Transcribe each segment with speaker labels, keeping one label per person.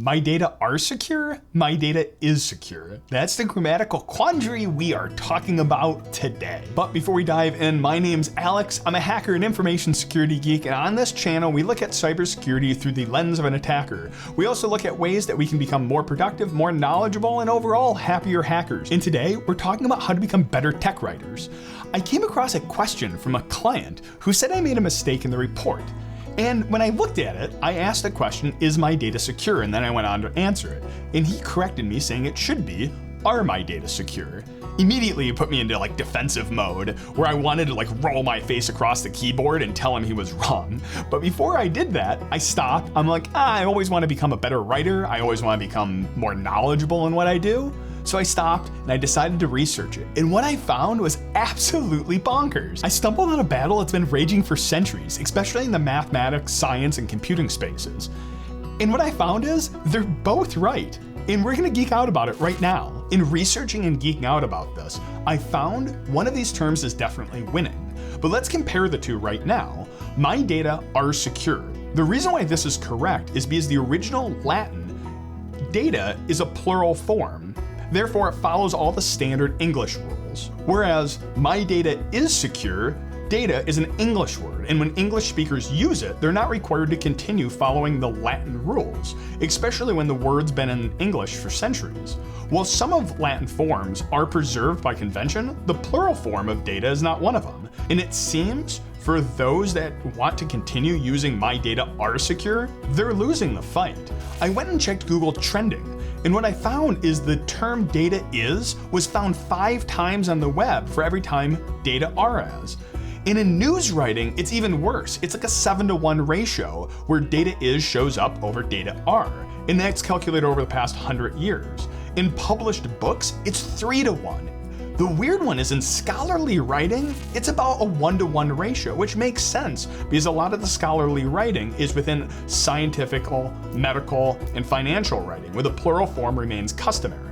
Speaker 1: My data are secure, my data is secure. That's the grammatical quandary we are talking about today. But before we dive in, my name's Alex. I'm a hacker and information security geek, and on this channel, we look at cybersecurity through the lens of an attacker. We also look at ways that we can become more productive, more knowledgeable, and overall happier hackers. And today, we're talking about how to become better tech writers. I came across a question from a client who said I made a mistake in the report. And when I looked at it, I asked the question, is my data secure? And then I went on to answer it. And he corrected me saying it should be, are my data secure? Immediately it put me into defensive mode where I wanted to roll my face across the keyboard and tell him he was wrong. But before I did that, I stopped. I'm like, I always want to become a better writer. I always want to become more knowledgeable in what I do. So I stopped and I decided to research it. And what I found was absolutely bonkers. I stumbled on a battle that's been raging for centuries, especially in the mathematics, science, and computing spaces. And what I found is they're both right. And we're gonna geek out about it right now. In researching and geeking out about this, I found one of these terms is definitely winning. But let's compare the two right now. My data are secure. The reason why this is correct is because the original Latin data is a plural form. Therefore, it follows all the standard English rules. Whereas my data is secure, data is an English word, and when English speakers use it, they're not required to continue following the Latin rules, especially when the word's been in English for centuries. While some of Latin forms are preserved by convention, the plural form of data is not one of them. And it seems for those that want to continue using my data are secure, they're losing the fight. I went and checked Google Trending, and what I found is the term data is was found 5 times on the web for every time data are as. And in news writing, it's even worse. It's like a 7-to-1 ratio where data is shows up over data are. And that's calculated over the past 100 years. In published books, it's 3-to-1. The weird one is in scholarly writing, it's about a 1-to-1 ratio, which makes sense because a lot of the scholarly writing is within scientific, medical, and financial writing, where the plural form remains customary.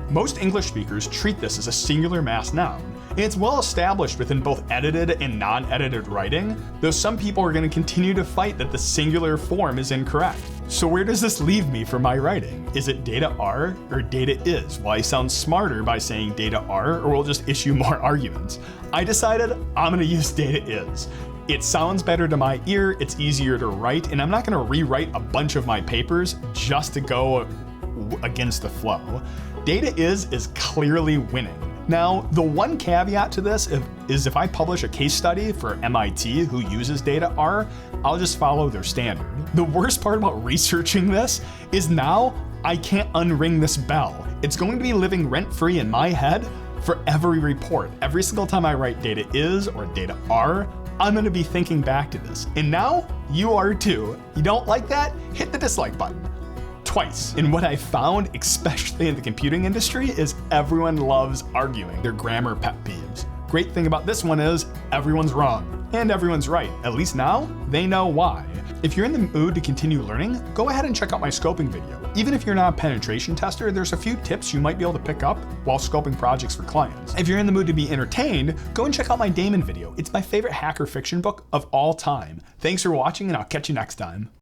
Speaker 1: Most English speakers treat this as a singular mass noun, and it's well established within both edited and non-edited writing, though some people are going to continue to fight that the singular form is incorrect. So where does this leave me for my writing? Is it data are or data is? Will I sound smarter by saying data are, or will just issue more arguments? I decided I'm going to use data is. It sounds better to my ear, it's easier to write, and I'm not going to rewrite a bunch of my papers just to go against the flow. Data is clearly winning. Now, the one caveat to this is if I publish a case study for MIT who uses data R, I'll just follow their standard. The worst part about researching this is now I can't unring this bell. It's going to be living rent-free in my head for every report. Every single time I write data is or data are, I'm gonna be thinking back to this. And now you are too. You don't like that? Hit the dislike button. Twice. And what I found, especially in the computing industry, is everyone loves arguing their grammar pet peeves. Great thing about this one is everyone's wrong and everyone's right. At least now they know why. If you're in the mood to continue learning, go ahead and check out my scoping video. Even if you're not a penetration tester, there's a few tips you might be able to pick up while scoping projects for clients. If you're in the mood to be entertained, go and check out my Daemon video. It's my favorite hacker fiction book of all time. Thanks for watching, and I'll catch you next time.